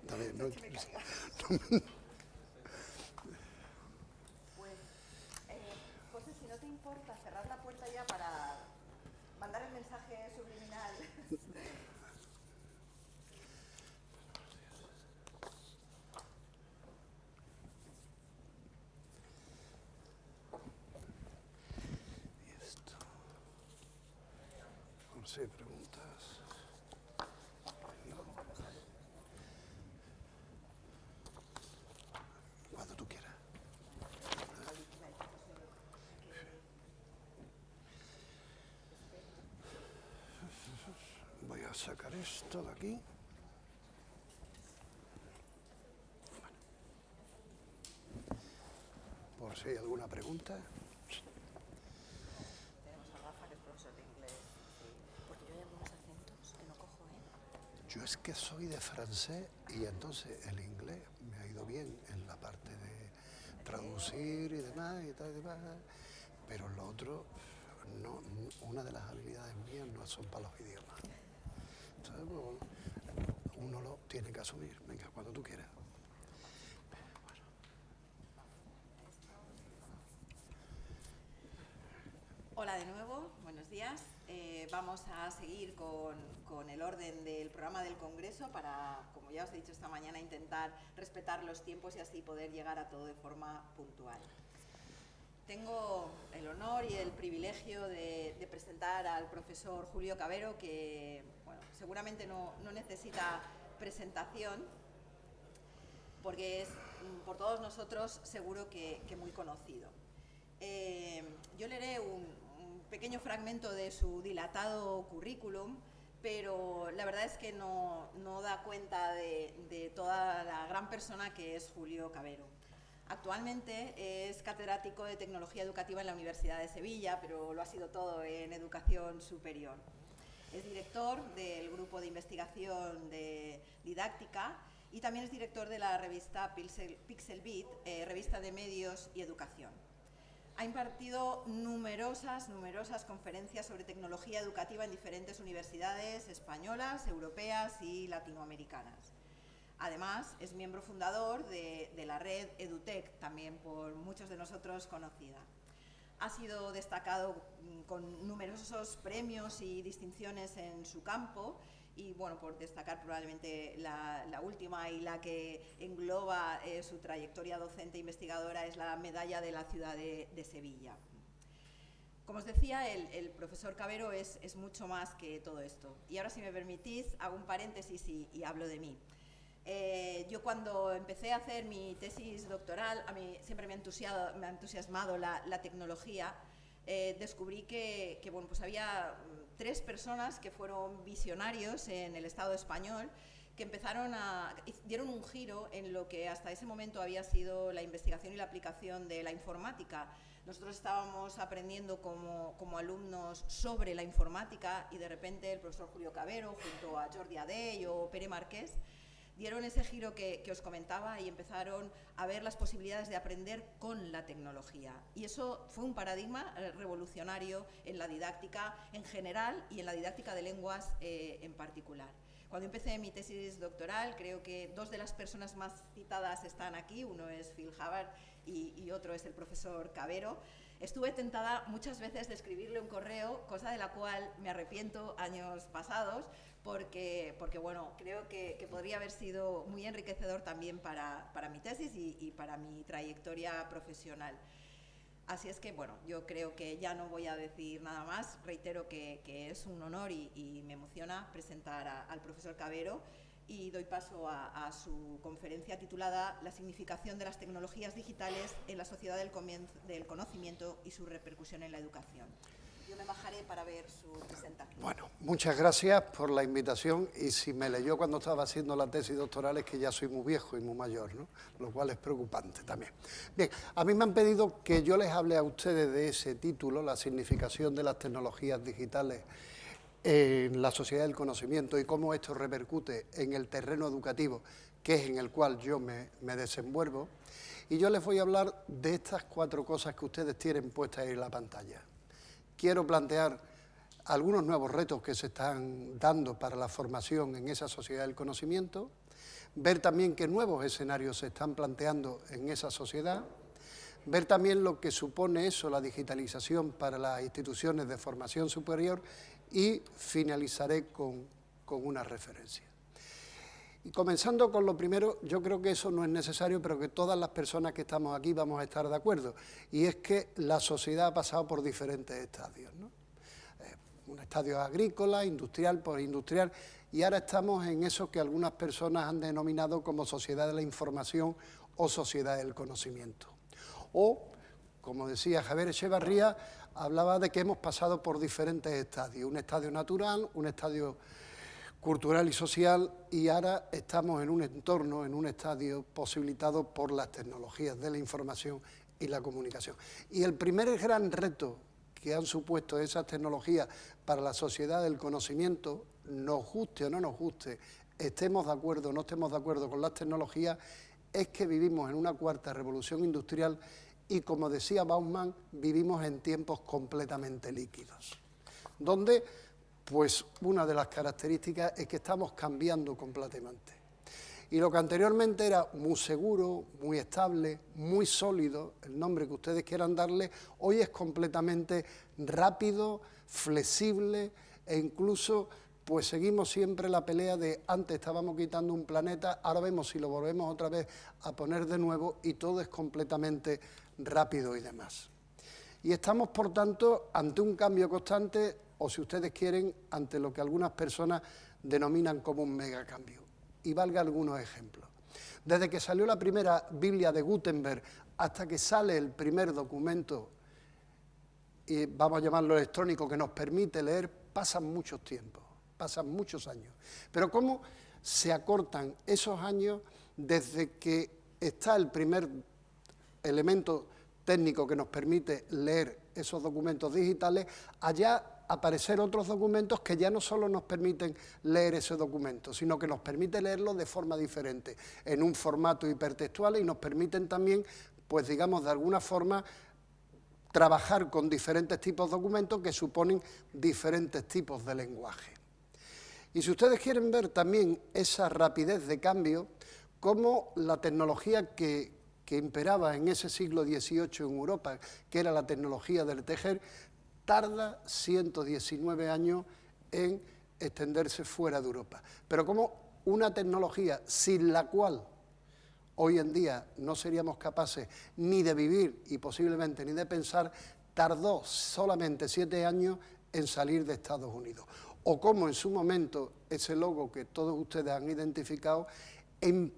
también, ¿no? Pues, José, si no te importa, cerrar la puerta ya para mandar el mensaje subliminal. Y esto. Sí, preguntas. Cuando tú quieras. Voy a sacar esto de aquí. Por si hay alguna pregunta. Tenemos a Rafa, que es profesor de inglés. Sí. Porque yo hay algunos acentos que no cojo, ¿eh? Yo es que soy de francés y entonces el inglés me ha ido bien en la parte de traducir y demás y tal y demás, pero lo otro, no, una de las habilidades mías no son para los idiomas. Entonces, bueno, uno lo tiene que asumir. Venga, cuando tú quieras. Hola de nuevo, buenos días. Vamos a seguir con el orden del programa del Congreso para, como ya os he dicho esta mañana, intentar respetar los tiempos y así poder llegar a todo de forma puntual. Tengo el honor y el privilegio de presentar al profesor Julio Cavero, que bueno, seguramente no necesita presentación, porque es por todos nosotros seguro que muy conocido. Yo leeré un pequeño fragmento de su dilatado currículum, pero la verdad es que no da cuenta de toda la gran persona que es Julio Cavero. Actualmente es catedrático de Tecnología Educativa en la Universidad de Sevilla, pero lo ha sido todo en educación superior. Es director del grupo de investigación de didáctica y también es director de la revista Pixel Beat, revista de medios y educación. Ha impartido numerosas conferencias sobre tecnología educativa en diferentes universidades españolas, europeas y latinoamericanas. Además, es miembro fundador de la red EduTech, también por muchos de nosotros conocida. Ha sido destacado con numerosos premios y distinciones en su campo y, bueno, por destacar probablemente la última y la que engloba su trayectoria docente e investigadora es la medalla de la ciudad de Sevilla. Como os decía, el profesor Cavero es mucho más que todo esto. Y ahora, si me permitís, hago un paréntesis y hablo de mí. Yo cuando empecé a hacer mi tesis doctoral, a mí siempre me ha entusiasmado la tecnología. Descubrí que bueno, pues había 3 personas que fueron visionarios en el Estado español, que dieron un giro en lo que hasta ese momento había sido la investigación y la aplicación de la informática. Nosotros estábamos aprendiendo como alumnos sobre la informática y de repente el profesor Julio Cavero, junto a Jordi Adey o Pere Marqués, dieron ese giro que os comentaba y empezaron a ver las posibilidades de aprender con la tecnología. Y eso fue un paradigma revolucionario en la didáctica en general y en la didáctica de lenguas en particular. Cuando empecé mi tesis doctoral, creo que 2 de las personas más citadas están aquí, uno es Phil Hubbard y otro es el profesor Cavero. Estuve tentada muchas veces de escribirle un correo, cosa de la cual me arrepiento años pasados, porque bueno, creo que podría haber sido muy enriquecedor también para mi tesis y para mi trayectoria profesional. Así es que, bueno, yo creo que ya no voy a decir nada más. Reitero que es un honor y me emociona presentar al profesor Cavero y doy paso a su conferencia titulada La significación de las tecnologías digitales en la sociedad del conocimiento y su repercusión en la educación. Yo me bajaré para ver su presentación. Bueno, muchas gracias por la invitación y si me leyó cuando estaba haciendo la tesis doctoral es que ya soy muy viejo y muy mayor, ¿no? Lo cual es preocupante también. Bien, a mí me han pedido que yo les hable a ustedes de ese título, la significación de las tecnologías digitales en la sociedad del conocimiento y cómo esto repercute en el terreno educativo, que es en el cual yo me desenvuelvo. Y yo les voy a hablar de estas 4 cosas que ustedes tienen puestas ahí en la pantalla. Quiero plantear algunos nuevos retos que se están dando para la formación en esa sociedad del conocimiento. ver también qué nuevos escenarios se están planteando en esa sociedad, ver también lo que supone eso, la digitalización para las instituciones de formación superior, y finalizaré con una referencia. Y comenzando con lo primero, yo creo que eso no es necesario, pero que todas las personas que estamos aquí vamos a estar de acuerdo, y es que la sociedad ha pasado por diferentes estadios, ¿no? Un estadio agrícola, industrial, postindustrial, y ahora estamos en eso que algunas personas han denominado como sociedad de la información o sociedad del conocimiento. O, como decía Javier Echevarría, hablaba de que hemos pasado por diferentes estadios, un estadio natural, un estadio cultural y social, y ahora estamos en un entorno, en un estadio posibilitado por las tecnologías de la información y la comunicación. Y el primer gran reto que han supuesto esas tecnologías para la sociedad del conocimiento, nos guste o no nos guste, estemos de acuerdo o no estemos de acuerdo con las tecnologías, es que vivimos en una cuarta revolución industrial y, como decía Bauman, vivimos en tiempos completamente líquidos, donde pues una de las características es que estamos cambiando completamente. Y lo que anteriormente era muy seguro, muy estable, muy sólido, el nombre que ustedes quieran darle, hoy es completamente rápido, flexible, e incluso pues seguimos siempre la pelea de antes estábamos quitando un planeta, ahora vemos si lo volvemos otra vez a poner de nuevo, y todo es completamente rápido y demás. Y estamos, por tanto, ante un cambio constante, o si ustedes quieren, ante lo que algunas personas denominan como un megacambio. Y valga algunos ejemplos. Desde que salió la primera Biblia de Gutenberg hasta que sale el primer documento, y vamos a llamarlo electrónico, que nos permite leer, pasan muchos tiempos, pasan muchos años. Pero ¿cómo se acortan esos años desde que está el primer elemento técnico que nos permite leer esos documentos digitales, allá aparecer otros documentos que ya no solo nos permiten leer ese documento, sino que nos permite leerlo de forma diferente, en un formato hipertextual, y nos permiten también, pues digamos, de alguna forma, trabajar con diferentes tipos de documentos que suponen diferentes tipos de lenguaje. Y si ustedes quieren ver también esa rapidez de cambio, cómo la tecnología que imperaba en ese siglo XVIII en Europa, que era la tecnología del tejer, tarda 119 años en extenderse fuera de Europa. Pero como una tecnología sin la cual hoy en día no seríamos capaces ni de vivir y posiblemente ni de pensar, tardó solamente 7 años en salir de Estados Unidos. O como en su momento ese logo que todos ustedes han identificado, en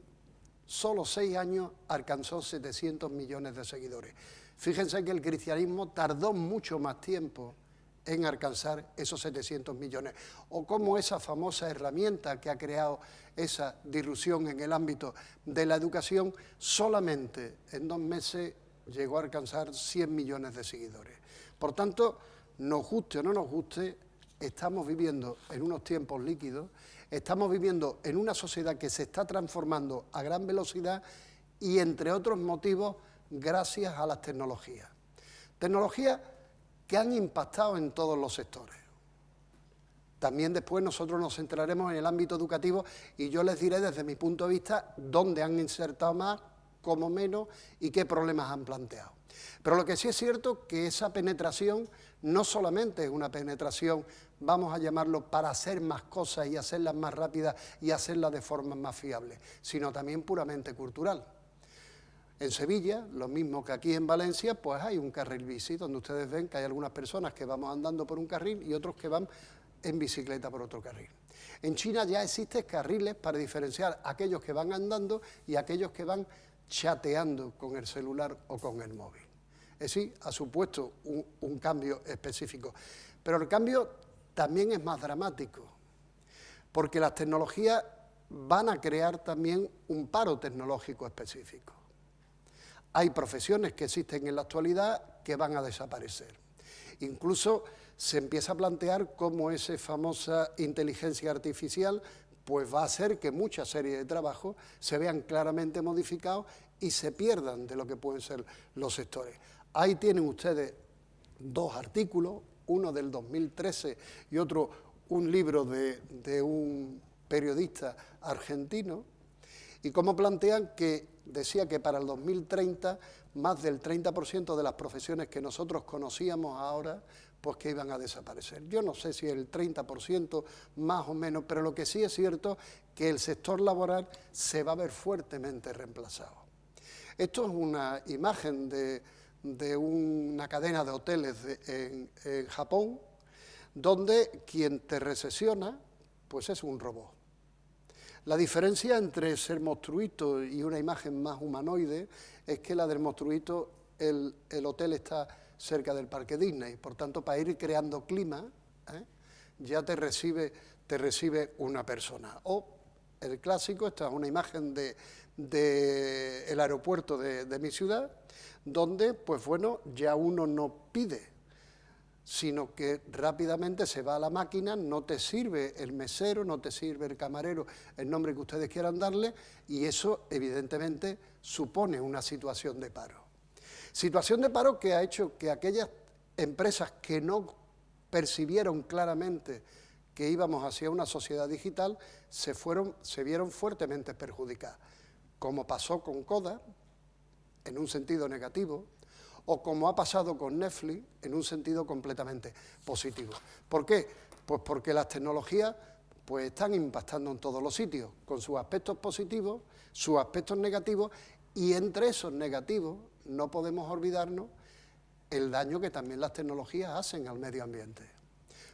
solo 6 años alcanzó 700 millones de seguidores. Fíjense que el cristianismo tardó mucho más tiempo en alcanzar esos 700 millones. O como esa famosa herramienta que ha creado esa disrupción en el ámbito de la educación, solamente en 2 meses llegó a alcanzar 100 millones de seguidores. Por tanto, nos guste o no nos guste, estamos viviendo en unos tiempos líquidos, estamos viviendo en una sociedad que se está transformando a gran velocidad y, entre otros motivos, gracias a las tecnologías. Tecnologías que han impactado en todos los sectores. También después nosotros nos centraremos en el ámbito educativo y yo les diré desde mi punto de vista dónde han insertado más, cómo menos y qué problemas han planteado. Pero lo que sí es cierto es que esa penetración no solamente es una penetración, vamos a llamarlo, para hacer más cosas y hacerlas más rápidas y hacerlas de forma más fiable, sino también puramente cultural. En Sevilla, lo mismo que aquí en Valencia, pues hay un carril bici, donde ustedes ven que hay algunas personas que vamos andando por un carril y otros que van en bicicleta por otro carril. En China ya existen carriles para diferenciar a aquellos que van andando y a aquellos que van chateando con el celular o con el móvil. Es decir, ha supuesto un cambio específico. Pero el cambio también es más dramático, porque las tecnologías van a crear también un paro tecnológico específico. Hay profesiones que existen en la actualidad que van a desaparecer. Incluso se empieza a plantear cómo esa famosa inteligencia artificial pues va a hacer que muchas series de trabajo se vean claramente modificados y se pierdan de lo que pueden ser los sectores. Ahí tienen ustedes 2 artículos, uno del 2013 y otro un libro de un periodista argentino, y cómo plantean que, decía que para el 2030 más del 30% de las profesiones que nosotros conocíamos ahora, pues que iban a desaparecer. Yo no sé si el 30% más o menos, pero lo que sí es cierto que el sector laboral se va a ver fuertemente reemplazado. Esto es una imagen de una cadena de hoteles en Japón, donde quien te recepciona, pues es un robot. La diferencia entre ser monstruito y una imagen más humanoide es que la del monstruito, el hotel está cerca del parque Disney, por tanto, para ir creando clima, ya te recibe una persona. O el clásico, esta es una imagen del aeropuerto de mi ciudad, donde, pues bueno, ya uno no pide, sino que rápidamente se va a la máquina, no te sirve el mesero, no te sirve el camarero, el nombre que ustedes quieran darle, y eso evidentemente supone una situación de paro. Situación de paro que ha hecho que aquellas empresas que no percibieron claramente que íbamos hacia una sociedad digital se vieron fuertemente perjudicadas, como pasó con Kodak, en un sentido negativo, o como ha pasado con Netflix, en un sentido completamente positivo. ¿Por qué? Pues porque las tecnologías pues, están impactando en todos los sitios, con sus aspectos positivos, sus aspectos negativos, y entre esos negativos no podemos olvidarnos el daño que también las tecnologías hacen al medio ambiente.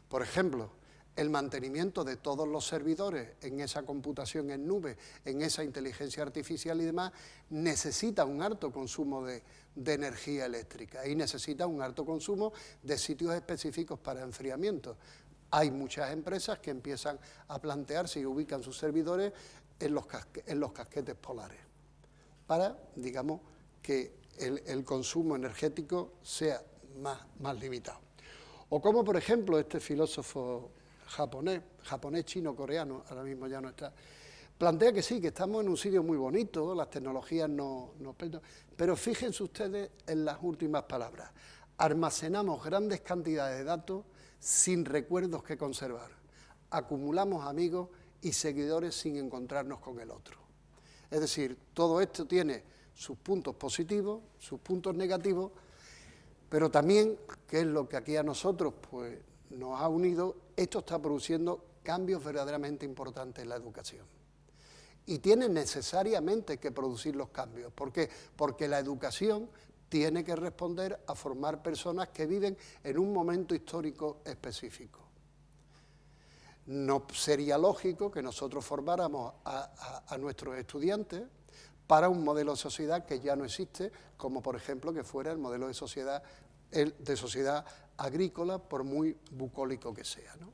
Por ejemplo, el mantenimiento de todos los servidores en esa computación en nube, en esa inteligencia artificial y demás, necesita un alto consumo de energía eléctrica y necesita un alto consumo de sitios específicos para enfriamiento. Hay muchas empresas que empiezan a plantearse y ubican sus servidores en los casquetes polares para, digamos, que el consumo energético sea más limitado. O como, por ejemplo, este filósofo japonés, chino, coreano, ahora mismo ya no está, plantea que sí, que estamos en un sitio muy bonito, las tecnologías pero fíjense ustedes en las últimas palabras. Almacenamos grandes cantidades de datos sin recuerdos que conservar. Acumulamos amigos y seguidores sin encontrarnos con el otro. Es decir, todo esto tiene sus puntos positivos, sus puntos negativos, pero también, que es lo que aquí a nosotros pues, nos ha unido, esto está produciendo cambios verdaderamente importantes en la educación. Y tiene necesariamente que producir los cambios. ¿Por qué? Porque la educación tiene que responder a formar personas que viven en un momento histórico específico. No sería lógico que nosotros formáramos a nuestros estudiantes para un modelo de sociedad que ya no existe, como por ejemplo que fuera el modelo de sociedad agrícola, por muy bucólico que sea, ¿no?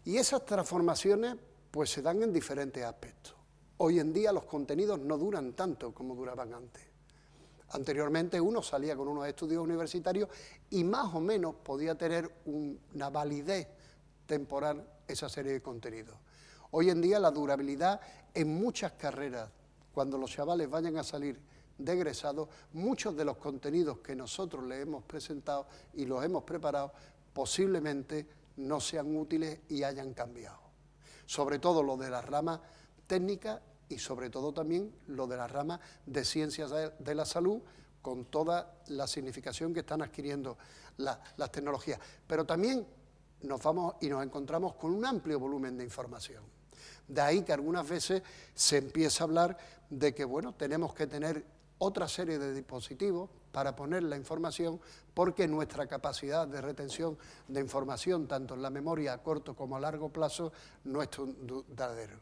Y esas transformaciones pues se dan en diferentes aspectos. Hoy en día los contenidos no duran tanto como duraban antes. Anteriormente uno salía con unos estudios universitarios y más o menos podía tener una validez temporal esa serie de contenidos. Hoy en día la durabilidad en muchas carreras, cuando los chavales vayan a salir de egresados, muchos de los contenidos que nosotros les hemos presentado y los hemos preparado posiblemente no sean útiles y hayan cambiado. Sobre todo lo de las ramas técnicas y sobre todo también lo de las ramas de ciencias de la salud, con toda la significación que están adquiriendo las tecnologías. Pero también nos encontramos con un amplio volumen de información. De ahí que algunas veces se empieza a hablar de que, bueno, tenemos que tener otra serie de dispositivos para poner la información, porque nuestra capacidad de retención de información, tanto en la memoria a corto como a largo plazo, no es duradero.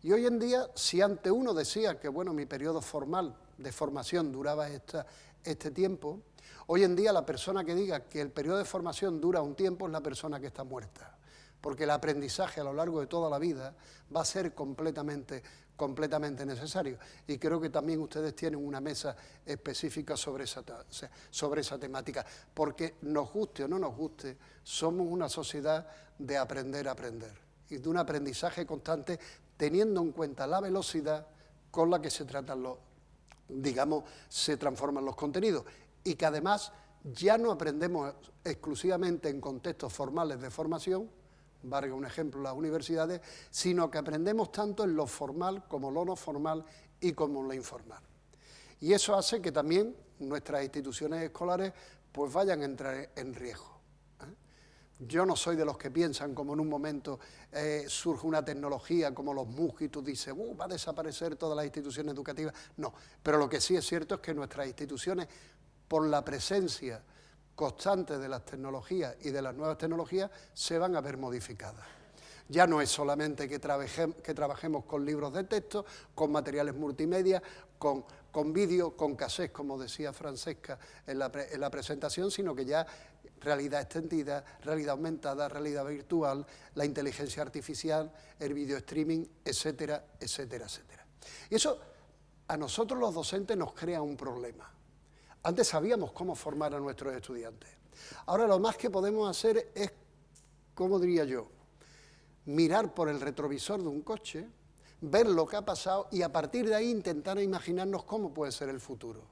Y hoy en día, si antes uno decía que, bueno, mi periodo formal de formación duraba este tiempo, hoy en día la persona que diga que el periodo de formación dura un tiempo es la persona que está muerta, porque el aprendizaje a lo largo de toda la vida va a ser completamente necesario. Y creo que también ustedes tienen una mesa específica sobre esa temática, porque nos guste o no nos guste, somos una sociedad de aprender a aprender y de un aprendizaje constante, teniendo en cuenta la velocidad con la que se transforman los contenidos, y que además ya no aprendemos exclusivamente en contextos formales de formación, valga un ejemplo, las universidades, sino que aprendemos tanto en lo formal como lo no formal y como en lo informal. Y eso hace que también nuestras instituciones escolares pues vayan a entrar en riesgo. Yo no soy de los que piensan como en un momento surge una tecnología como los MOOC y tú dices, va a desaparecer todas las instituciones educativas. No, pero lo que sí es cierto es que nuestras instituciones, por la presencia constante de las tecnologías y de las nuevas tecnologías, se van a ver modificadas. Ya no es solamente que trabajemos con libros de texto, con materiales multimedia, con vídeo, con cassettes, como decía Francesca en la presentación, sino que ya realidad extendida, realidad aumentada, realidad virtual, la inteligencia artificial, el video streaming, etcétera, etcétera, etcétera. Y eso a nosotros los docentes nos crea un problema. Antes sabíamos cómo formar a nuestros estudiantes. Ahora lo más que podemos hacer es, ¿cómo diría yo?, mirar por el retrovisor de un coche, ver lo que ha pasado y a partir de ahí intentar imaginarnos cómo puede ser el futuro.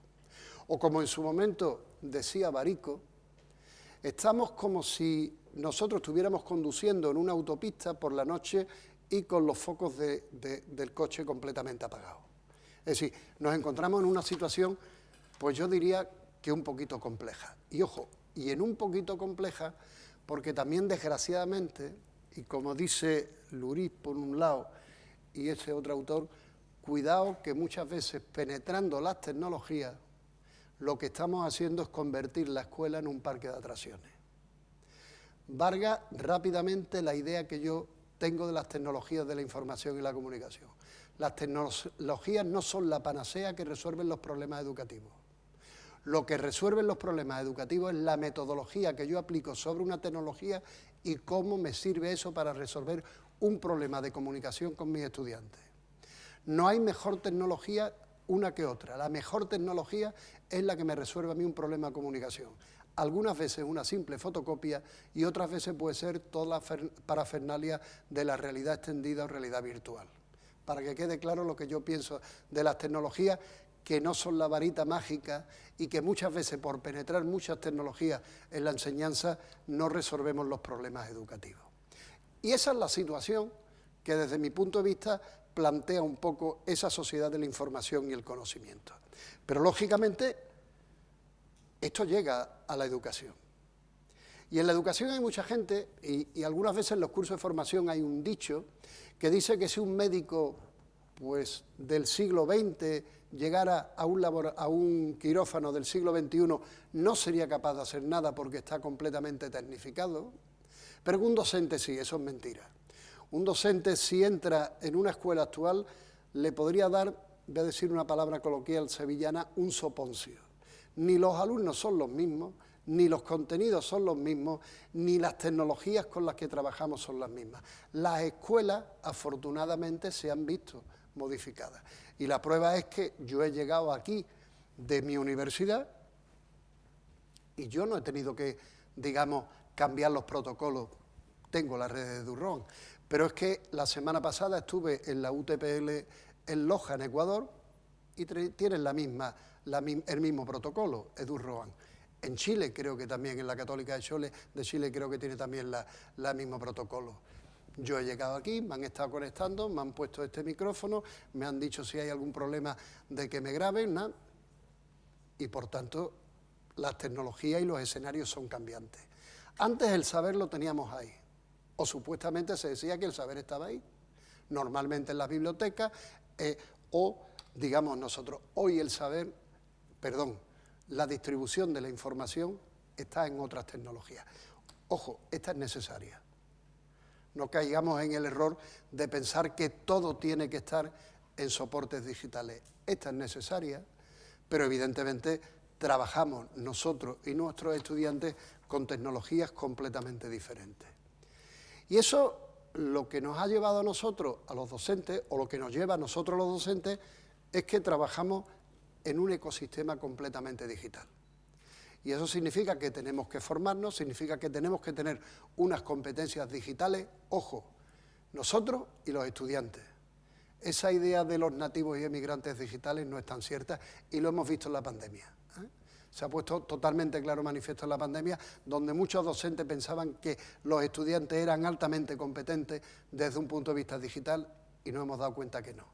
O como en su momento decía Barico, estamos como si nosotros estuviéramos conduciendo en una autopista por la noche y con los focos del coche completamente apagados. Es decir, nos encontramos en una situación, pues yo diría que un poquito compleja. Y ojo, y en un poquito compleja, porque también desgraciadamente, y como dice Luris por un lado y ese otro autor, cuidado que muchas veces penetrando las tecnologías, lo que estamos haciendo es convertir la escuela en un parque de atracciones. Valga rápidamente la idea que yo tengo de las tecnologías de la información y la comunicación. Las tecnologías no son la panacea que resuelven los problemas educativos. Lo que resuelve los problemas educativos es la metodología que yo aplico sobre una tecnología y cómo me sirve eso para resolver un problema de comunicación con mis estudiantes. No hay mejor tecnología una que otra. La mejor tecnología es la que me resuelve a mí un problema de comunicación. Algunas veces una simple fotocopia y otras veces puede ser toda la parafernalia de la realidad extendida o realidad virtual. Para que quede claro lo que yo pienso de las tecnologías, que no son la varita mágica y que muchas veces por penetrar muchas tecnologías en la enseñanza no resolvemos los problemas educativos. Y esa es la situación que desde mi punto de vista plantea un poco esa sociedad de la información y el conocimiento. Pero lógicamente esto llega a la educación. Y en la educación hay mucha gente, y algunas veces en los cursos de formación hay un dicho que dice que si un médico pues, del siglo XX llegara a un quirófano del siglo XXI, no sería capaz de hacer nada porque está completamente tecnificado. Pero que un docente sí, eso es mentira. Un docente, si entra en una escuela actual, le podría dar, voy a decir una palabra coloquial sevillana, un soponcio. Ni los alumnos son los mismos, ni los contenidos son los mismos, ni las tecnologías con las que trabajamos son las mismas. Las escuelas, afortunadamente, se han visto modificadas. Y la prueba es que yo he llegado aquí de mi universidad y yo no he tenido que, digamos, cambiar los protocolos. Tengo la red de Durron, pero es que la semana pasada estuve en la UTPL en Loja, en Ecuador, y tienen el mismo protocolo, EduRoam. En Chile creo que también, en la Católica de Chile creo que tiene también el mismo protocolo. Yo he llegado aquí, me han estado conectando, me han puesto este micrófono, me han dicho si hay algún problema de que me graben, ¿no? Y por tanto las tecnologías y los escenarios son cambiantes. Antes el saber lo teníamos ahí, o supuestamente se decía que el saber estaba ahí, normalmente en las bibliotecas, o digamos nosotros, hoy el saber, la distribución de la información está en otras tecnologías. Ojo, esta es necesaria. No caigamos en el error de pensar que todo tiene que estar en soportes digitales. Esta es necesaria, pero evidentemente trabajamos nosotros y nuestros estudiantes con tecnologías completamente diferentes. Y eso lo que nos ha llevado a nosotros, a los docentes, o lo que nos lleva a nosotros los docentes, es que trabajamos en un ecosistema completamente digital. Y eso significa que tenemos que formarnos, significa que tenemos que tener unas competencias digitales, ojo, nosotros y los estudiantes. Esa idea de los nativos y emigrantes digitales no es tan cierta y lo hemos visto en la pandemia. Se ha puesto totalmente claro manifiesto en la pandemia, donde muchos docentes pensaban que los estudiantes eran altamente competentes desde un punto de vista digital y nos hemos dado cuenta que no.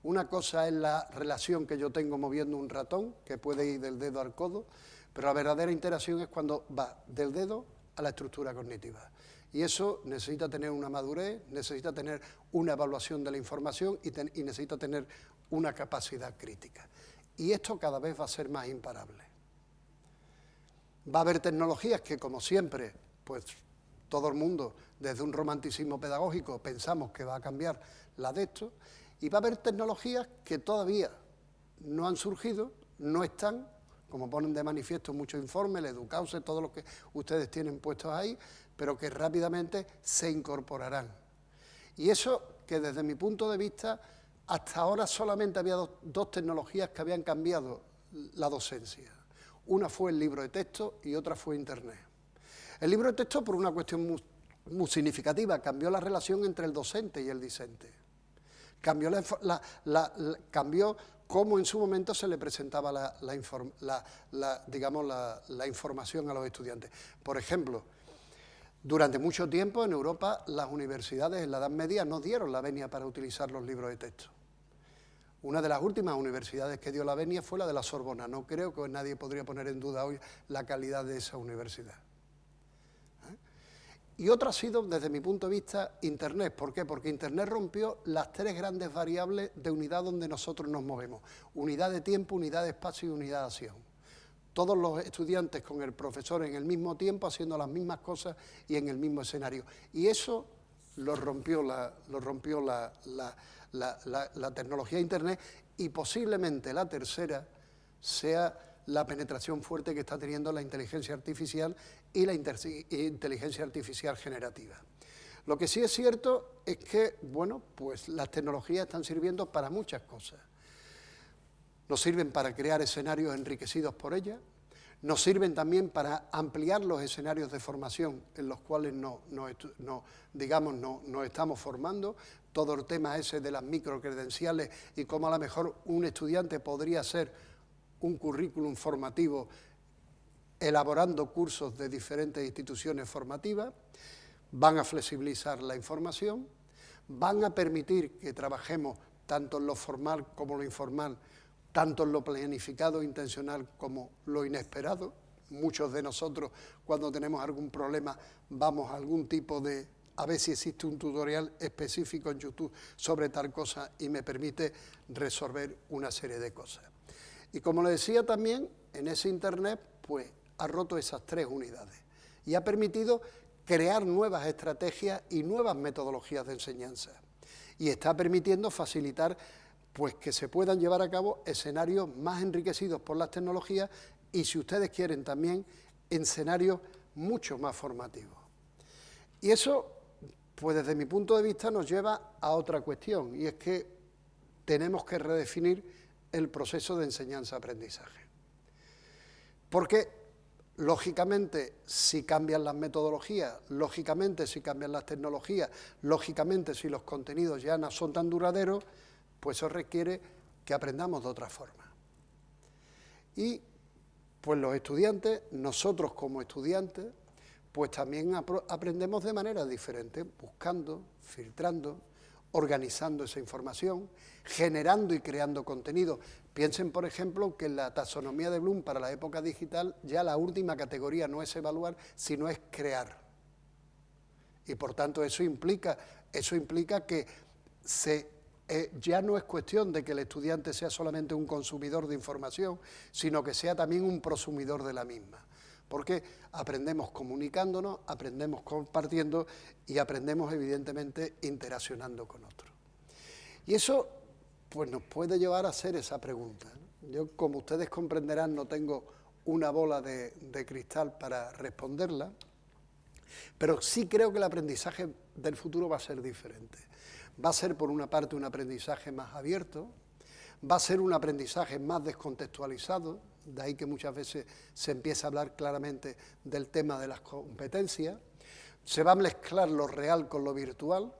Una cosa es la relación que yo tengo moviendo un ratón, que puede ir del dedo al codo, pero la verdadera interacción es cuando va del dedo a la estructura cognitiva. Y eso necesita tener una madurez, necesita tener una evaluación de la información y necesita tener una capacidad crítica. Y esto cada vez va a ser más imparable. Va a haber tecnologías que, como siempre, pues todo el mundo, desde un romanticismo pedagógico, pensamos que va a cambiar la de esto, y va a haber tecnologías que todavía no han surgido, no están, como ponen de manifiesto muchos informes, el Educause, todo lo que ustedes tienen puestos ahí, pero que rápidamente se incorporarán. Y eso que desde mi punto de vista, hasta ahora solamente había dos tecnologías que habían cambiado la docencia. Una fue el libro de texto y otra fue Internet. El libro de texto, por una cuestión muy significativa, cambió la relación entre el docente y el discente. Cambió cómo en su momento se le presentaba la información a los estudiantes. Por ejemplo, durante mucho tiempo en Europa las universidades en la Edad Media no dieron la venia para utilizar los libros de texto. Una de las últimas universidades que dio la venia fue la de la Sorbona. No creo que nadie podría poner en duda hoy la calidad de esa universidad. Y otra ha sido, desde mi punto de vista, Internet. ¿Por qué? Porque Internet rompió las tres grandes variables de unidad donde nosotros nos movemos. Unidad de tiempo, unidad de espacio y unidad de acción. Todos los estudiantes con el profesor en el mismo tiempo, haciendo las mismas cosas y en el mismo escenario. Y eso lo rompió la tecnología de Internet, y posiblemente la tercera sea la penetración fuerte que está teniendo la inteligencia artificial y la inteligencia artificial generativa. Lo que sí es cierto es que, bueno, pues las tecnologías están sirviendo para muchas cosas. Nos sirven para crear escenarios enriquecidos por ellas, nos sirven también para ampliar los escenarios de formación en los cuales nos estamos formando. Todo el tema ese de las microcredenciales y cómo a lo mejor un estudiante podría hacer un currículum formativo elaborando cursos de diferentes instituciones formativas, van a flexibilizar la información, van a permitir que trabajemos tanto en lo formal como lo informal, tanto en lo planificado e intencional como lo inesperado. Muchos de nosotros, cuando tenemos algún problema, vamos a algún tipo de, a ver si existe un tutorial específico en YouTube sobre tal cosa y me permite resolver una serie de cosas. Y como le decía también, en ese Internet, pues ha roto esas tres unidades y ha permitido crear nuevas estrategias y nuevas metodologías de enseñanza. Y está permitiendo facilitar pues que se puedan llevar a cabo escenarios más enriquecidos por las tecnologías y, si ustedes quieren, también escenarios mucho más formativos. Y eso, pues desde mi punto de vista, nos lleva a otra cuestión, y es que tenemos que redefinir el proceso de enseñanza-aprendizaje. Porque, lógicamente, si cambian las metodologías, lógicamente, si cambian las tecnologías, lógicamente, si los contenidos ya no son tan duraderos, pues eso requiere que aprendamos de otra forma. Y pues los estudiantes, nosotros como estudiantes, pues también aprendemos de manera diferente, buscando, filtrando, organizando esa información, generando y creando contenido. Piensen, por ejemplo, que en la taxonomía de Bloom para la época digital ya la última categoría no es evaluar, sino es crear. Y por tanto eso implica que ya no es cuestión de que el estudiante sea solamente un consumidor de información, sino que sea también un prosumidor de la misma. Porque aprendemos comunicándonos, aprendemos compartiendo y aprendemos evidentemente interaccionando con otros. Y eso pues nos puede llevar a hacer esa pregunta, ¿no? Yo, como ustedes comprenderán, no tengo una bola de cristal para responderla, pero sí creo que el aprendizaje del futuro va a ser diferente. Va a ser, por una parte, un aprendizaje más abierto, va a ser un aprendizaje más descontextualizado, de ahí que muchas veces se empieza a hablar claramente del tema de las competencias, se va a mezclar lo real con lo virtual.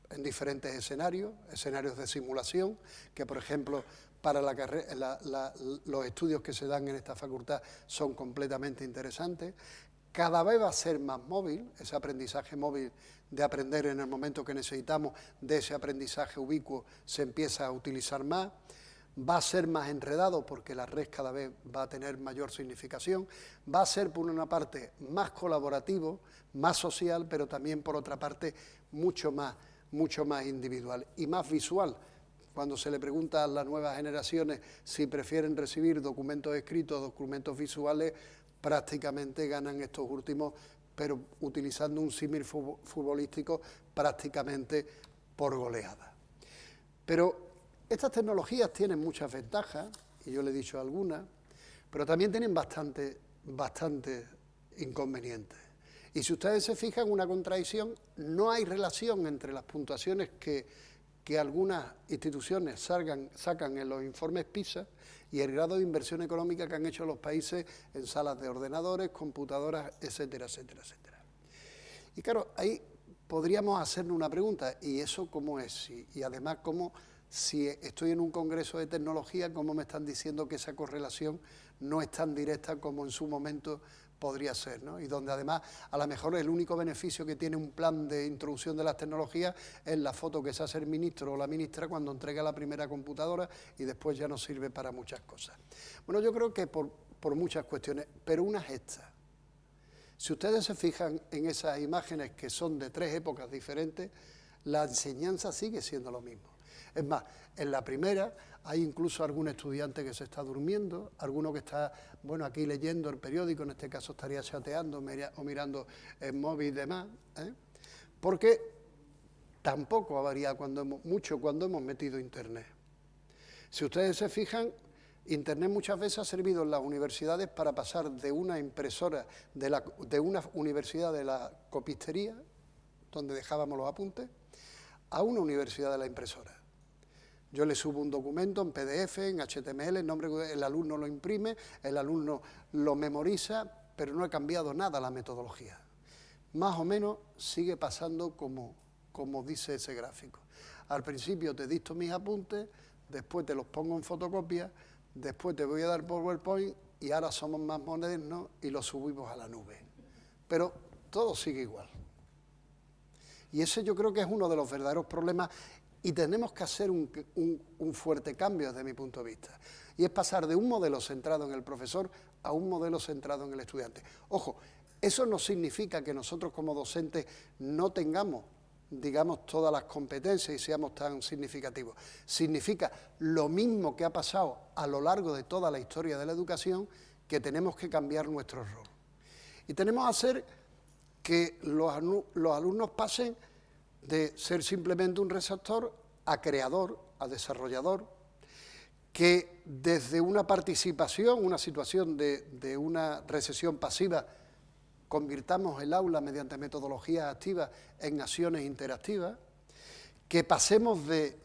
en diferentes escenarios, escenarios de simulación, que por ejemplo para los estudios que se dan en esta facultad son completamente interesantes. Cada vez va a ser más móvil, ese aprendizaje móvil de aprender en el momento que necesitamos, de ese aprendizaje ubicuo se empieza a utilizar más. Va a ser más enredado porque la red cada vez va a tener mayor significación. Va a ser, por una parte, más colaborativo, más social, pero también, por otra parte, mucho más individual y más visual. Cuando se le pregunta a las nuevas generaciones si prefieren recibir documentos escritos o documentos visuales, prácticamente ganan estos últimos, pero utilizando un símil futbolístico prácticamente por goleada. Pero estas tecnologías tienen muchas ventajas, y yo le he dicho algunas, pero también tienen bastante inconvenientes. Y si ustedes se fijan, una contradicción, no hay relación entre las puntuaciones que algunas instituciones sacan en los informes PISA y el grado de inversión económica que han hecho los países en salas de ordenadores, computadoras, etcétera, etcétera, etcétera. Y claro, ahí podríamos hacernos una pregunta, ¿y eso cómo es? Y además, ¿cómo, si estoy en un congreso de tecnología, cómo me están diciendo que esa correlación no es tan directa como en su momento podría ser, ¿no? Y donde además a lo mejor el único beneficio que tiene un plan de introducción de las tecnologías es la foto que se hace el ministro o la ministra cuando entrega la primera computadora y después ya no sirve para muchas cosas. Bueno, yo creo que por muchas cuestiones, pero una es esta. Si ustedes se fijan en esas imágenes que son de 3 épocas diferentes, la enseñanza sigue siendo lo mismo. Es más, en la primera hay incluso algún estudiante que se está durmiendo, alguno que está, bueno, aquí leyendo el periódico, en este caso estaría chateando o mirando el móvil y demás, porque tampoco ha variado mucho cuando hemos metido Internet. Si ustedes se fijan, Internet muchas veces ha servido en las universidades para pasar de una impresora, de una universidad de la copistería, donde dejábamos los apuntes, a una universidad de la impresora. Yo le subo un documento en PDF, en HTML, el alumno lo imprime, el alumno lo memoriza, pero no ha cambiado nada la metodología. Más o menos sigue pasando como dice ese gráfico. Al principio te dicto mis apuntes, después te los pongo en fotocopia, después te voy a dar PowerPoint y ahora somos más modernos y lo subimos a la nube. Pero todo sigue igual. Y ese yo creo que es uno de los verdaderos problemas. Y tenemos que hacer un fuerte cambio desde mi punto de vista. Y es pasar de un modelo centrado en el profesor a un modelo centrado en el estudiante. Ojo, eso no significa que nosotros como docentes no tengamos, digamos, todas las competencias y seamos tan significativos. Significa lo mismo que ha pasado a lo largo de toda la historia de la educación, que tenemos que cambiar nuestro rol. Y tenemos que hacer que los alumnos pasen de ser simplemente un receptor a creador, a desarrollador, que desde una participación, una situación de una recepción pasiva, convirtamos el aula mediante metodologías activas en acciones interactivas, que pasemos de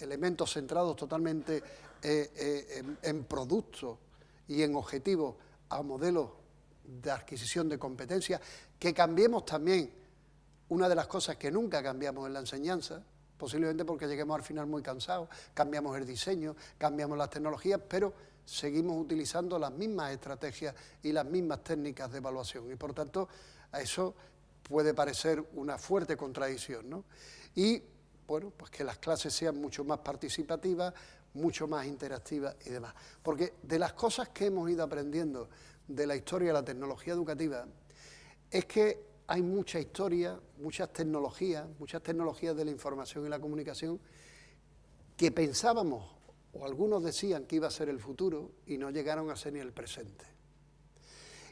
elementos centrados totalmente en productos y en objetivos a modelos de adquisición de competencias, que cambiemos también una de las cosas que nunca cambiamos en la enseñanza, posiblemente porque lleguemos al final muy cansados, cambiamos el diseño, cambiamos las tecnologías, pero seguimos utilizando las mismas estrategias y las mismas técnicas de evaluación. Y por tanto, a eso puede parecer una fuerte contradicción, ¿no? Y, bueno, pues que las clases sean mucho más participativas, mucho más interactivas y demás. Porque de las cosas que hemos ido aprendiendo de la historia de la tecnología educativa, es que hay mucha historia, muchas tecnologías de la información y la comunicación que pensábamos, o algunos decían que iba a ser el futuro y no llegaron a ser ni el presente.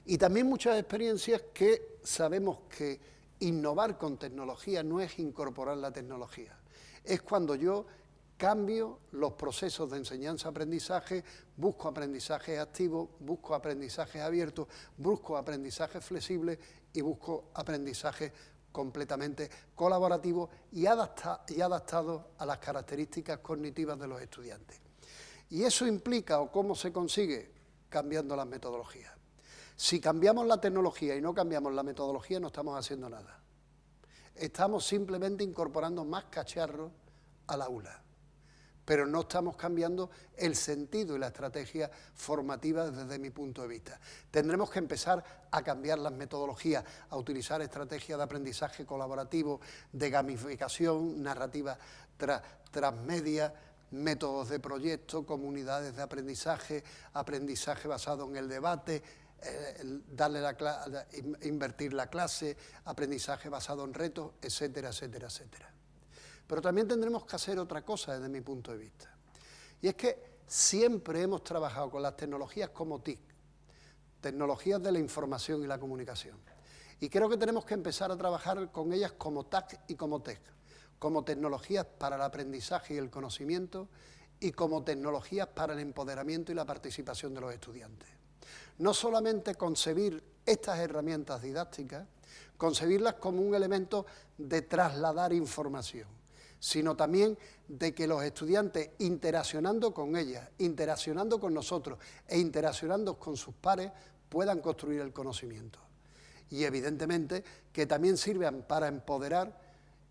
Y también muchas experiencias que sabemos que innovar con tecnología no es incorporar la tecnología, es cuando yo cambio los procesos de enseñanza-aprendizaje, busco aprendizajes activos, busco aprendizajes abiertos, busco aprendizajes flexibles y busco aprendizajes completamente colaborativos y adaptados a las características cognitivas de los estudiantes. Y eso implica, o cómo se consigue, cambiando las metodologías. Si cambiamos la tecnología y no cambiamos la metodología, no estamos haciendo nada. Estamos simplemente incorporando más cacharros al aula, pero no estamos cambiando el sentido y la estrategia formativa desde mi punto de vista. Tendremos que empezar a cambiar las metodologías, a utilizar estrategias de aprendizaje colaborativo, de gamificación, narrativa transmedia, métodos de proyecto, comunidades de aprendizaje, aprendizaje basado en el debate, invertir la clase, aprendizaje basado en retos, etcétera, etcétera, etcétera. Pero también tendremos que hacer otra cosa desde mi punto de vista. Y es que siempre hemos trabajado con las tecnologías como TIC, tecnologías de la información y la comunicación. Y creo que tenemos que empezar a trabajar con ellas como TAC y como TEC, como tecnologías para el aprendizaje y el conocimiento y como tecnologías para el empoderamiento y la participación de los estudiantes. No solamente concebir estas herramientas didácticas, concebirlas como un elemento de trasladar información, sino también de que los estudiantes, interaccionando con ellas, interaccionando con nosotros e interaccionando con sus pares, puedan construir el conocimiento. Y evidentemente que también sirvan para empoderar